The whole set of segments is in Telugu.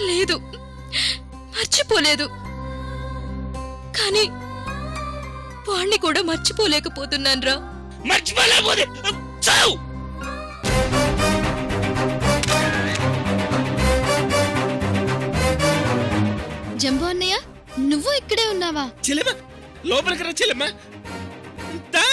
లేదు, మర్చిపోలేదు. కానీ వాణ్ణి కూడా మర్చిపోలేకపోతున్నాన్రా. మర్చిపోలేకపోతే చావు. జంబో అన్నయ్య, నువ్వు ఇక్కడే ఉన్నావా? చెల్లెమ్మ లోపలికి రా చెల్లెమ్మ. దా.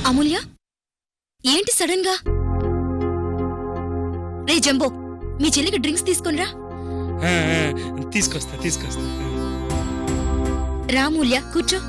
అమూల్య, ఏంటి సడన్ గా? రే జంబో, మీ చెల్లికి డ్రింక్స్ తీసుకొనిరా. తీసుకొస్తా. రామూల్య, కూర్చో.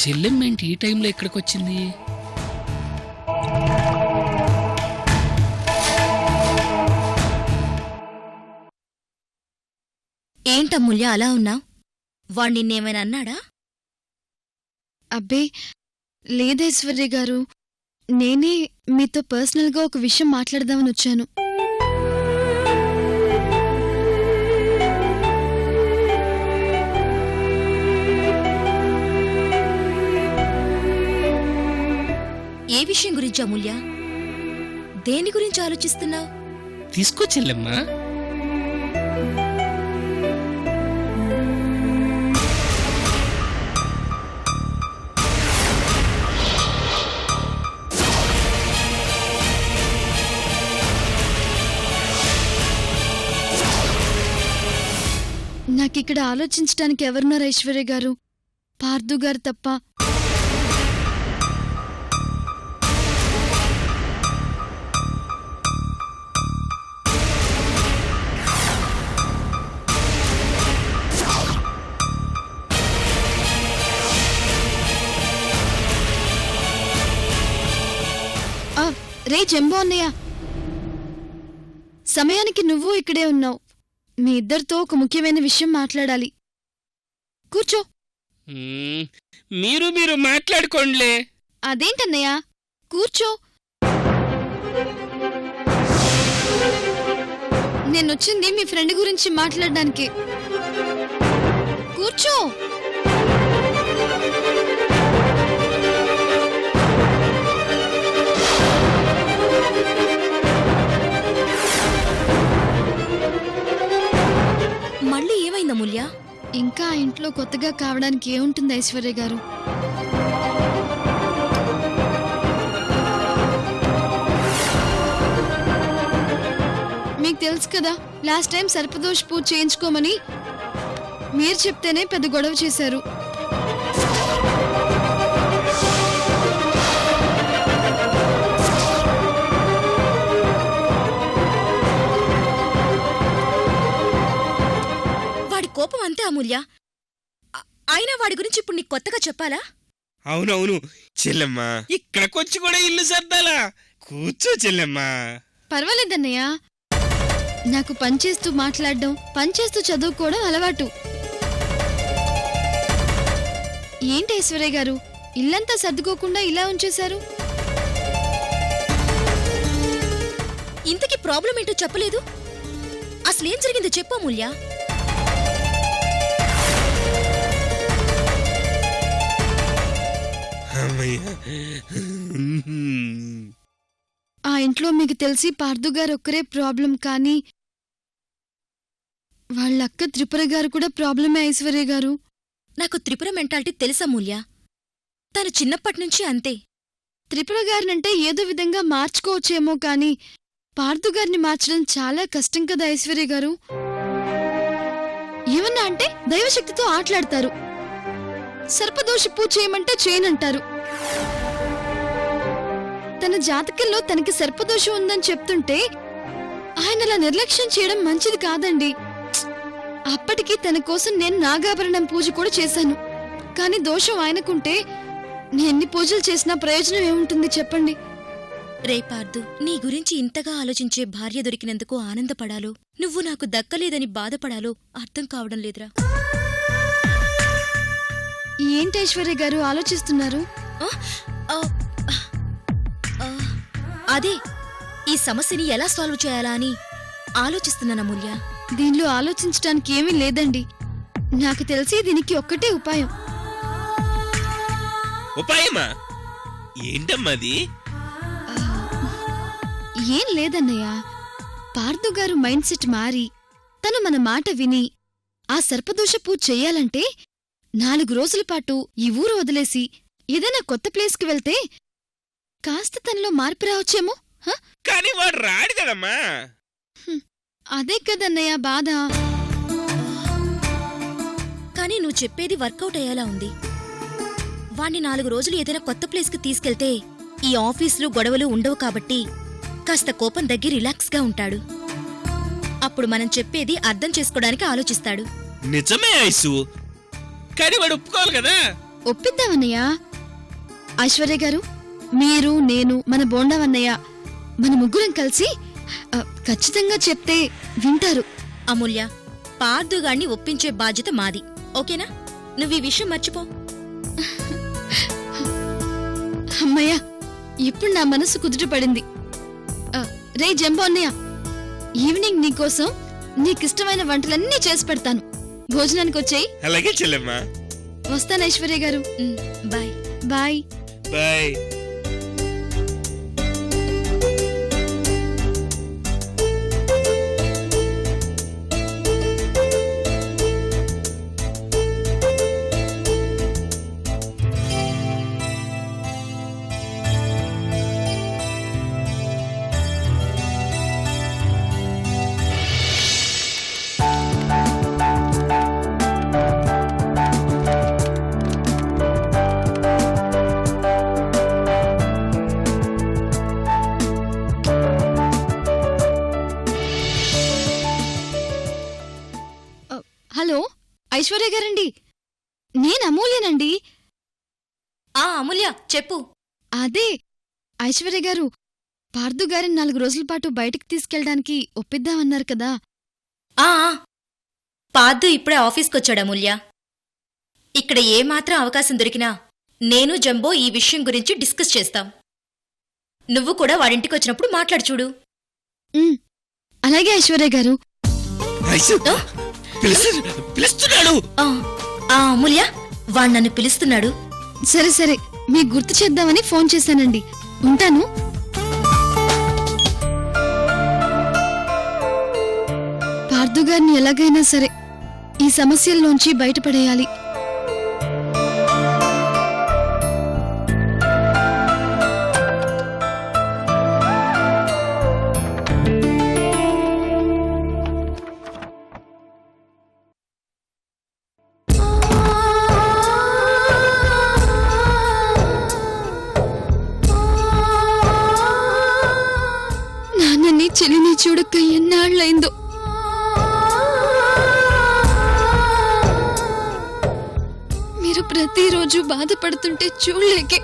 చెల్లెమ్మేంటి ఈ టైంలో ఇక్కడికి వచ్చింది? ఏంటమూల్య అలా ఉన్నావ్? వాణ్ణి నిన్నేమైనా అన్నాడా? అబ్బే లేదేశ్వర్య గారు, నేనే మీతో పర్సనల్గా ఒక విషయం మాట్లాడదామని వచ్చాను. ఏ విషయం గురించి అమూల్య? దేని గురించి ఆలోచిస్తున్నావు? తీసుకో చెల్లెమ్మా. నాకిక్కడ ఆలోచించటానికి ఎవరున్నారు ఐశ్వర్య గారు? పార్థు గారు తప్ప. రే జంబో అన్నయ్య, సమయానికి నువ్వు ఇక్కడే ఉన్నావు. మీ ఇద్దరితో ఒక ముఖ్యమైన విషయం మాట్లాడాలి. కూర్చో. మీరు మాట్లాడుకోండిలే. అదేంటన్నయ్య, కూర్చో. నేనొచ్చింది మీ ఫ్రెండ్ గురించి మాట్లాడడానికి. కూర్చో. మళ్ళీ ఏమైంది అమూల్య? ఇంకా ఇంట్లో కొత్తగా కావడానికి ఏముంటుంది ఐశ్వర్య గారు? మీకు తెలుసు కదా, లాస్ట్ టైం సర్పదోష్ పూజ చేయించుకోమని మీరు చెప్తేనే పెద్ద గొడవ చేశారు. కోపం అంతే అమూల్య. అయినా వాడి గురించి ఇప్పుడు నీకు కొత్తగా చెప్పాలా? అవునవును చెల్లెమ్మా, ఇక్కడికొచ్చి కూడా ఇల్లు సర్దాలా? కూర్చో చెల్లెమ్మా. పర్వాలేదన్నయ్య, నాకు పనిచేస్తూ మాట్లాడడం, పనిచేస్తూ చదువుకోవడం అలవాటు. ఏంటి ఐశ్వర్య గారు, ఇల్లంతా సర్దుకోకుండా ఇలా ఉంచేశారు? ఇంతకీ ప్రాబ్లం ఏంటో చెప్పలేదు. అసలేం జరిగిందో చెప్పు అమూల్య. ఇంట్లో మీకు తెలిసి పార్థు గారు ఒక్కరే ప్రాబ్లం, కానీ వాళ్ళక్క త్రిపుర గారు కూడా ప్రాబ్లమే ఐశ్వర్య గారు. నాకు త్రిపుర మెంటాలిటీ తెలుసా మూల్య? తను చిన్నప్పటినుంచి అంతే. త్రిపుర గారినంటే ఏదో విధంగా మార్చుకోవచ్చేమో కానీ పార్థు గారిని మార్చడం చాలా కష్టం కదా ఐశ్వర్య గారు. ఏమన్నా అంటే దైవశక్తితో ఆటలాడతారు. సర్పదోష పూజ చేయమంటే చేయనంటారు. తన జాతకంలో తనకి సర్పదోషం ఉందని చెప్తుంటే ఆయన అలా నిర్లక్ష్యం చేయడం మంచిది కాదండి. అప్పటికి తన కోసం నేను నాగాభరణం పూజ కూడా చేశాను. కానీ దోషం ఆయనకుంటే నేను ఎన్ని పూజలు చేసినా ప్రయోజనం ఏముంటుంది చెప్పండి? రే పార్థు, నీ గురించి ఇంతగా ఆలోచించే భార్య దొరికినందుకు ఆనందపడాలో, నువ్వు నాకు దక్కలేదని బాధపడాలో అర్థం కావడం లేదురా. ఏంటి ఐశ్వర్య గారు ఆలోచిస్తున్నారు? ఆ, ఆ, ఆ, అదే ఈ సమస్యని ఎలా సాల్వ్ చేయాలా అని ఆలోచిస్తున్నాను అమూల్య. దీనిలో ఆలోచించడానికి ఏమీ లేదండి. నాకు తెలిసి దీనికి ఒక్కటే ఉపాయం. ఉపాయమా? ఏంటమ్మది? ఏం లేదన్నయ్య, పార్థు గారు మైండ్ సెట్ మారి తను మన మాట విని ఆ సర్పదోష పూజ చెయ్యాలంటే 4 రోజుల పాటు ఈ ఊరు వదిలేసి ఏదైనా కొత్త ప్లేస్కి వెళ్తే కాస్త తనలో మార్పు రావచ్చేమో. కానీ వాడు రాడు కదమ్మా. అదే కదన్నయ్య బాధ. కానీ నువ్వు చెప్పేది వర్కౌట్ అయ్యేలా ఉంది. వాణ్ణి 4 రోజులు ఏదైనా కొత్త ప్లేస్కి తీసుకెళ్తే ఈ ఆఫీసులు గొడవలు ఉండవు కాబట్టి కాస్త కోపం దగ్గి రిలాక్స్గా ఉంటాడు. అప్పుడు మనం చెప్పేది అర్థం చేసుకోవడానికి ఆలోచిస్తాడు. నిజమే ఐసు, కానీ వాడు ఒప్పుకోవాలి కదా. ఒప్పిద్దామన్నయ్య. ఐశ్వర్య గారు, మీరు, నేను, మన బోండావన్నయ్య, మన ముగ్గురం కలిసి ఖచ్చితంగా చెప్తే వింటారు. అమూల్య, పార్థుగాణ్ణి ఒప్పించే బాధ్యత మాది. ఓకేనా? నువ్వు ఈ విషయం మర్చిపో. అమ్మయ్య, ఇప్పుడు నా మనసు కుదుటపడింది. రే జంబో అన్నయ్య, ఈవినింగ్ నీకోసం నీకిష్టమైన వంటలన్నీ చేసి పెడతాను. భోజనానికి వచ్చేయి. అలాగే చెల్లెమ్మా. వస్తాను ఐశ్వర్య గారు. Bye bye bye. Hello Aishwarya గారండి, నేను అమూల్యనండి. అమూల్య చెప్పు. అదే ఐశ్వర్య గారు, పార్థు గారిని 4 రోజుల పాటు బయటికి తీసుకెళ్ళడానికి ఒప్పిద్దామన్నారు కదా. పార్థు ఇప్పుడే ఆఫీస్కొచ్చాడు అమూల్య. ఇక్కడ ఏమాత్రం అవకాశం దొరికినా నేను జంబో ఈ విషయం గురించి డిస్కస్ చేస్తాం. నువ్వు కూడా వాడింటికొచ్చినప్పుడు మాట్లాడు చూడు. అలాగే ఐశ్వర్య గారు. ఐసు, పిలుస్తున్నాడు. అమూల్య, వాడు నన్ను పిలుస్తున్నాడు. సరే సరే, మీకు గుర్తు చేద్దామని ఫోన్ చేశానండి. ఉంటాను. పార్థు గారిని ఎలాగైనా సరే ఈ సమస్యల్లోంచి బయటపడేయాలి. నాన్నని చెల్లిని చూడక ఎన్నాళ్ళైందో. మీరు ప్రతిరోజు బాధపడుతుంటే చూడలేకే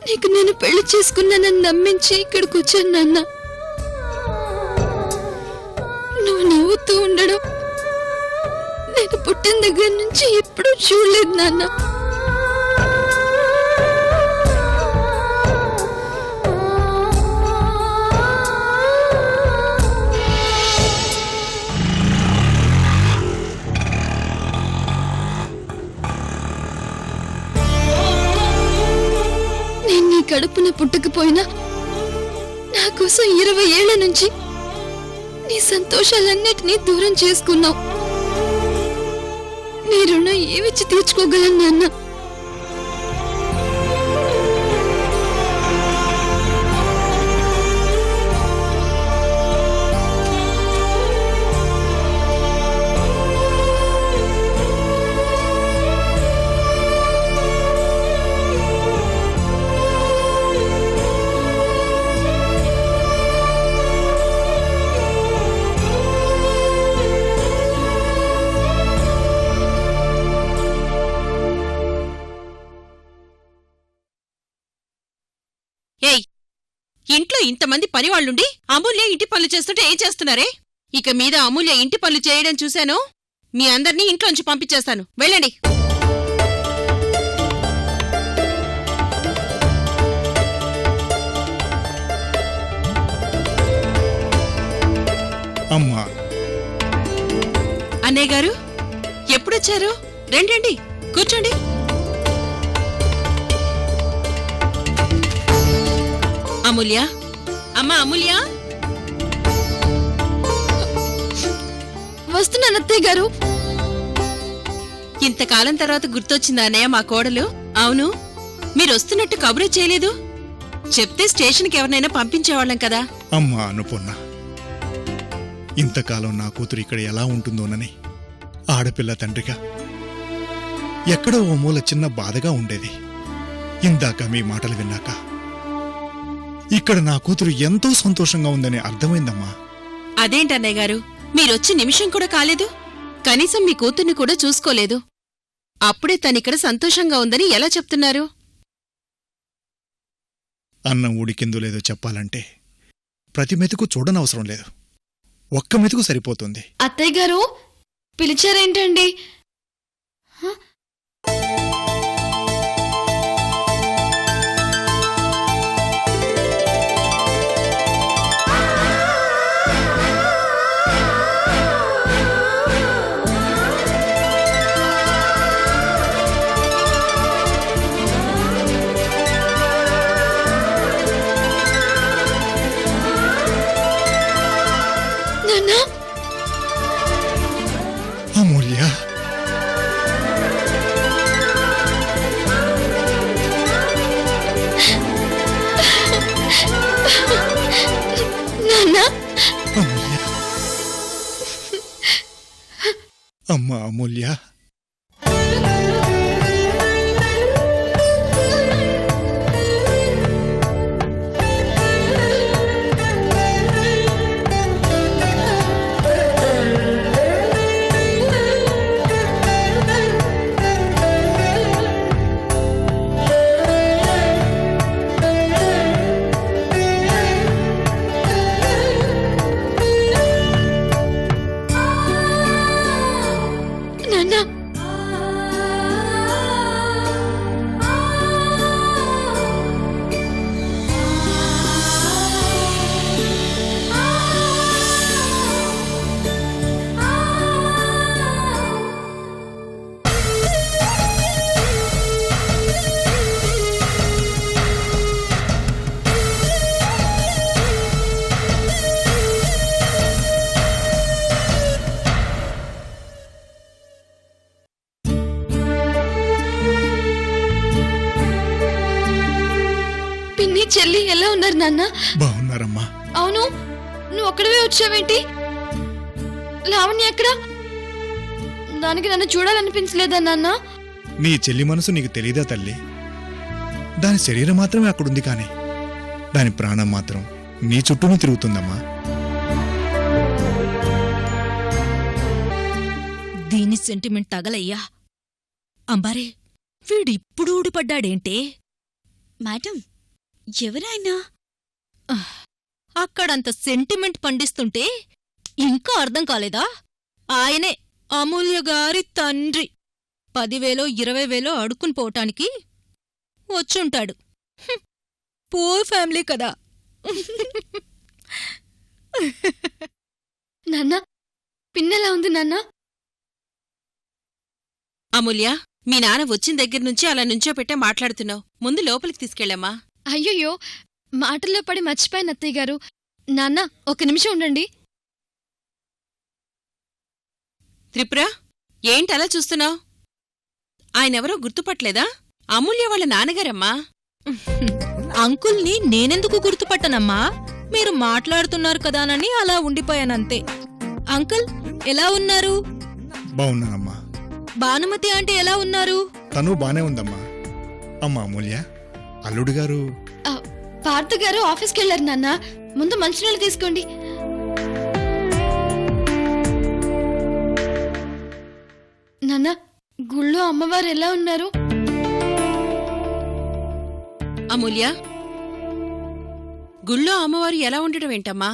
నీకు నేను పెళ్లి చేసుకున్నానని నమ్మించి ఇక్కడికి వచ్చాను నాన్న. నువ్వు నవ్వుతూ ఉండడం నేను పుట్టిన దగ్గర నుంచి ఎప్పుడూ చూడలేదు నాన్న. కడుపున పుట్టకపోయినా నా కోసం 20 ఏళ్ల నుంచి నీ సంతోషాలన్నిటినీ దూరం చేసుకున్నావు. నీ రుణం ఏమిచ్చి తీర్చుకోగలను నాన్న? ఏయ్, ఇంట్లో ఇంతమంది పనివాళ్లుండి అమూల్య ఇంటి పనులు చేస్తుంటే ఏం చేస్తున్నారే? ఇక మీద అమూల్య ఇంటి పనులు చేయడం చూశాను, మీ అందర్నీ ఇంట్లోంచి పంపించేస్తాను. వెళ్ళండి. అమ్మా, అన్నయ్య గారు ఎప్పుడొచ్చారు? రండి, కూర్చోండి. అమూల్య, అమ్మా అమూల్య. వస్తున్నాను అత్తయ్య గారు. ఇంతకాలం తర్వాత గుర్తొచ్చిందా అన్నయ్య మా కోడలు? అవును, మీరొస్తున్నట్టు కబురే చేయలేదు. చెప్తే స్టేషన్కి ఎవరినైనా పంపించేవాళ్ళం కదా. అమ్మా అనుపూర్ణ, ఇంతకాలం నా కూతురు ఇక్కడ ఎలా ఉంటుందోనని ఆడపిల్ల తండ్రిగా ఎక్కడో ఓ మూల చిన్న బాధగా ఉండేది. ఇందాక మీ మాటలు విన్నాక ఇక్కడ నా కూతురు ఎంతో సంతోషంగా ఉందని అర్థమైందమ్మా. అదేంటన్నయ్య గారు, మీరొచ్చి నిమిషం కూడా కాలేదు, కనీసం మీ కూతుర్ని కూడా చూసుకోలేదు. అప్పుడే తనిక్కడ సంతోషంగా ఉందని ఎలా చెప్తున్నారు? అన్నం ఉడికిందో లేదో చెప్పాలంటే ప్రతి మెతుకు చూడనవసరం లేదు, ఒక్క మెతుకు సరిపోతుంది. అత్తయ్య గారు పిలిచారేంటండి? అమూల్య, నాన్న, అమూల్య, అమ్మా అమూల్య. నాన్న, పిన్ని చెల్లి ఎలా ఉన్నారు నాన్న? బాగున్నారమ్మా. అవును, నువ్వు ఒక్కడవే వచ్చావేంటి? లావణ్య ఎక్కడా? దానికి నన్ను చూడాలనిపించలేదా నాన్న? నీ చెల్లి మనసు నీకు తెలీదా తల్లి? దాని శరీరం మాత్రమే అక్కడుంది, కాని దాని ప్రాణం మాత్రం నీ చుట్టూనే తిరుగుతుందమ్మా. దీని సెంటిమెంట్ తగలయ్యా. అంబారే, వీడిప్పుడు ఊడిపడ్డాడేంటే? మేడం, ఎవరాయనా? అక్కడంత సెంటిమెంట్ పండిస్తుంటే ఇంకా అర్థం కాలేదా? ఆయనే అమూల్య గారి తండ్రి. 10,000 20,000 అడుక్కుని పోవటానికి వచ్చుంటాడు. పూర్ ఫ్యామిలీ కదా. నాన్న, పిన్నెలా ఉంది నాన్న? అమూల్య, మీ నాన్న వచ్చిన దగ్గర్నుంచి అలా నుంచోపెట్టే మాట్లాడుతున్నావు. ముందు లోపలికి తీసుకెళ్ళమ్మా. అయ్యయ్యో, మాటల్లో పడి మర్చిపోయాను అత్తయ్య గారు. నాన్న, ఒక నిమిషం ఉండండి. త్రిపుర, ఏంటలా చూస్తున్నావ్? ఆయనెవరో గుర్తుపట్లేదా? అమూల్య వాళ్ళ నాన్నగారమ్మా. అంకుల్ని నేనెందుకు గుర్తుపట్టనమ్మా? మీరు మాట్లాడుతున్నారు కదానని అలా ఉండిపోయానంతే. అంకుల్ ఎలా ఉన్నారు? బాగున్నానమ్మా. భానుమతి ఆంటీ ఎలా ఉన్నారు? తను బానే ఉందమ్మా. అమ్మా అమూల్య, అల్లుడు గారు పార్థ గారు ఆఫీస్కి వెళ్ళారు నాన్న. ముందు మంచినీళ్ళు తీసుకోండి. నాన్న, గుళ్ళో అమ్మవారు ఎలా ఉన్నారు? అమూల్య, గుళ్ళో అమ్మవారు ఎలా ఉండడం ఏంటమ్మా?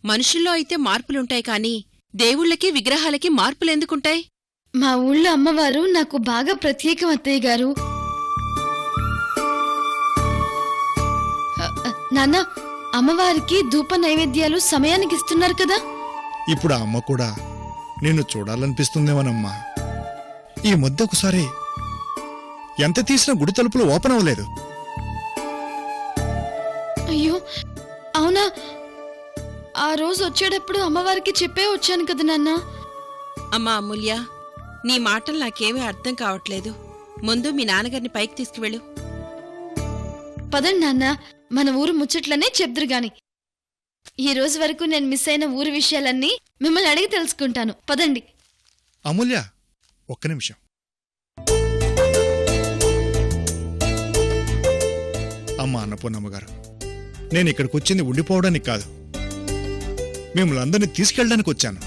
మనుషుల్లో అయితే మార్పులుంటాయి కాని దేవుళ్ళకి విగ్రహాలకి మార్పులెందుకుంటాయి? మా ఊళ్ళో అమ్మవారు నాకు బాగా ప్రత్యేకం అత్తయ్య గారు. నాన్న, అమ్మవారికి ధూప నైవేద్యాలు సమయానికి ఇస్తున్నారు కదా? ఇప్పుడు ఆ అమ్మ కూడా నిన్ను చూడాలనిపిస్తుందేమోనమ్మా. ఈ మధ్య ఒకసారి ఎంత తీసినా గుడి తలుపులు ఓపెన్ అవ్వలేదు. అయ్యో అవునా? ఆ రోజు వచ్చేటప్పుడు అమ్మవారికి చెప్పే వచ్చాను కదా నాన్న. అమ్మా అమూల్య, నీ మాటలు నాకేమీ అర్థం కావట్లేదు. ముందు మీ నాన్నగారిని పైకి తీసుకువెళ్ళు. పదండి నాన్న, మన ఊరు ముచ్చట్లనే చెప్దురు గాని. ఈ రోజు వరకు నేను మిస్ అయిన ఊరి విషయాలన్నీ మిమ్మల్ని అడిగి తెలుసుకుంటాను. పదండి. అమూల్య, ఒక్క నిమిషం. అమ్మా అన్నపూర్ణమ్మగారు, నేను ఇక్కడికి వచ్చింది ఉండిపోవడానికి కాదు, మిమ్మల్ని అందరినీ తీసుకెళ్ళడానికి వచ్చాను.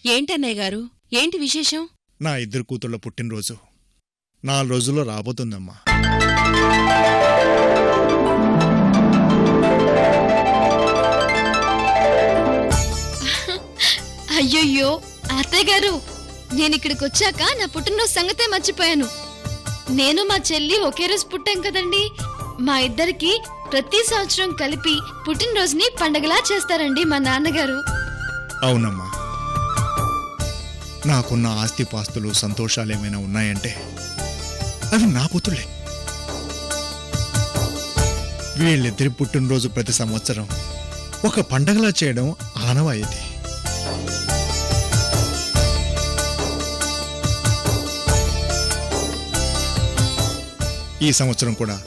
ఏంటన్నయ్య గారు, ఏంటి విశేషం? నా ఇద్దరు కూతుళ్ళ పుట్టినరోజు 4 రోజుల్లో రాబోతుందమ్మా. అయ్యయ్యో అత్తయ్య గారు, నేనిక్కడికి వచ్చాక నా పుట్టినరోజు సంగతే మర్చిపోయాను. నేను మా చెల్లి ఒకే రోజు పుట్టాం కదండి. మా ఇద్దరికి ప్రతి సంవత్సరం కలిపి పుట్టినరోజుని పండగలా చేస్తారండి మా నాన్నగారు. అవునమ్మా, నాకున్న ఆస్తిపాస్తులు సంతోషాలేమైనా ఉన్నాయంటే అవి నా కూతుళ్ళే. వీళ్ళిద్దరి పుట్టినరోజు ప్రతి సంవత్సరం ఒక పండగలా చేయడం ఆనవాయితీ. ఈ సంవత్సరం కూడా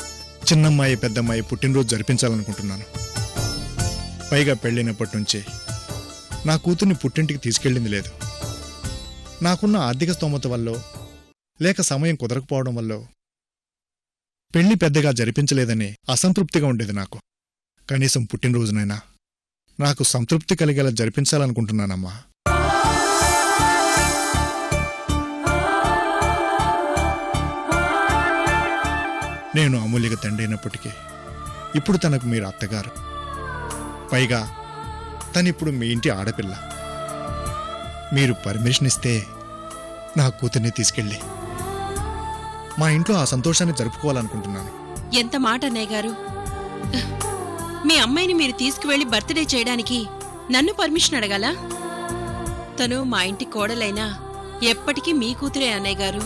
చిన్నమ్మాయి పెద్దమ్మాయి పుట్టినరోజు జరిపించాలనుకుంటున్నాను. పైగా పెళ్ళైనప్పటి నుంచి నా కూతుర్ని పుట్టింటికి తీసుకెళ్ళింది లేదు. నాకున్న ఆర్థిక స్తోమత వల్లో లేక సమయం కుదరకపోవడం వల్లో పెళ్లి పెద్దగా జరిపించలేదని అసంతృప్తిగా ఉండేది నాకు. కనీసం పుట్టినరోజునైనా నాకు సంతృప్తి కలిగేలా జరిపించాలనుకుంటున్నానమ్మా. నేను అమూల్యగా తండ్రి అయినప్పటికీ ఇప్పుడు తనకు మీరు అత్తగారు. పైగా తనిప్పుడు మీ ఇంటి ఆడపిల్ల. మీరు పర్మిషన్ ఇస్తే నా కూతుర్ని తీసుకెళ్ళి మా ఇంట్లో ఆ సంతోషాన్ని జరుపుకోవాలనుకుంటున్నాను. ఎంత మాట అన్నయ్య గారు! మీ అమ్మాయిని మీరు తీసుకువెళ్లి బర్త్డే చేయడానికి నన్ను పర్మిషన్ అడగాలా? తను మా ఇంటి కోడలైనా ఎప్పటికీ మీ కూతురే అన్నయ్య గారు.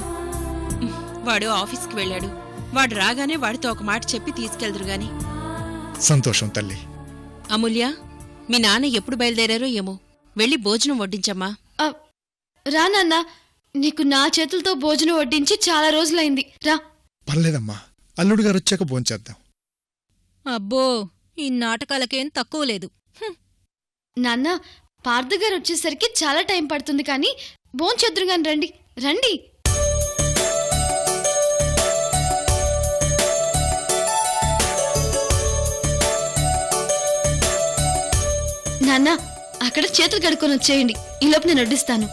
వాడు ఆఫీస్కి వెళ్ళాడు. వాడు రాగానే వాడితో ఒక మాట చెప్పి తీసుకెళ్దురు గాని. సంతోషం తల్లి. అమూల్య, మీ నాన్న ఎప్పుడు బయలుదేరారో ఏమో, వెళ్ళి భోజనం వడ్డించమ్మా. రా నాన్న, నీకు నా చేతులతో భోజనం వడ్డించి చాలా రోజులైంది. రా. పర్లేదమ్మా, అల్లుడు గారు వచ్చాక భోంచేద్దాం. అబ్బో, ఈ నాటకాలకేం తక్కువ లేదు. నాన్న, పార్థ గారు వచ్చేసరికి చాలా టైం పడుతుంది, కానీ భోంచేద్దురు గాని. రండి రండి. నాన్న, అక్కడ చేతులు కడుక్కొని వచ్చేయండి. ఈలోపు నేను వడ్డిస్తాను.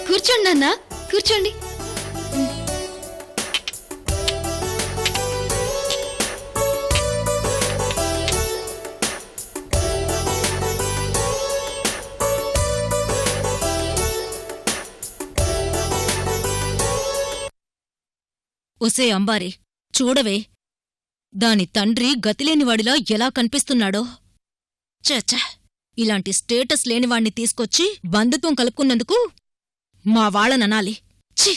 కూర్చోండి నాన్న, కూర్చోండి. ఒసే అంబారి చూడవే దాని తండ్రి గతిలేనివాడిలా ఎలా కనిపిస్తున్నాడో. చచ్చ, ఇలాంటి స్టేటస్ లేనివాణ్ణి తీసుకొచ్చి బంధుత్వం కలుపుకున్నందుకు మా వాళ్ళననాలి. ఛీ!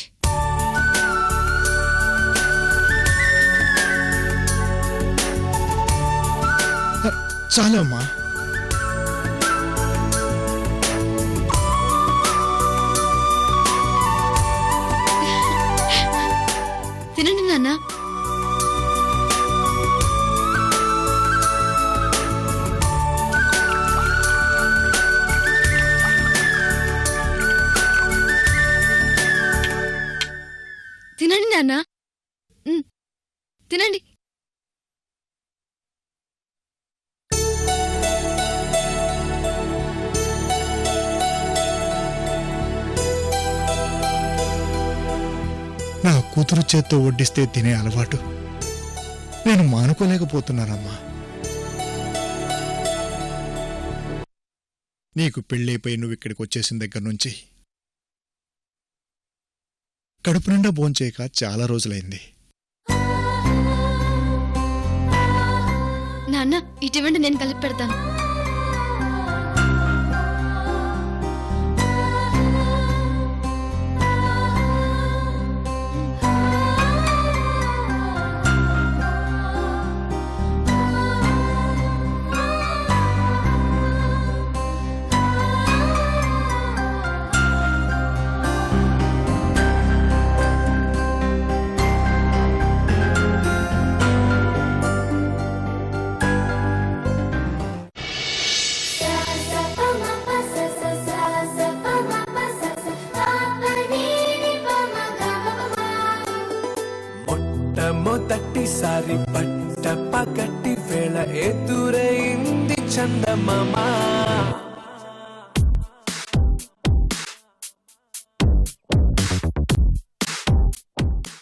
చాలు అమ్మా. తినండి నాన్న. తినండి నాన్న. తినండి. నా కూతురు చేత్తో వడ్డిస్తే తినే అలవాటు నేను మానుకోలేకపోతున్నానమ్మా. నీకు పెళ్ళైపోయి నువ్వు ఇక్కడికి వచ్చేసిన దగ్గర నుంచి కడుపు నిండా భోంచేయక చాలా రోజులైంది. నాన్న ఇటువంటి నేను కలిపి పెడతాను. మొదటిసారి పట్ట పగటి వేళ ఎదురైంది చందమామ.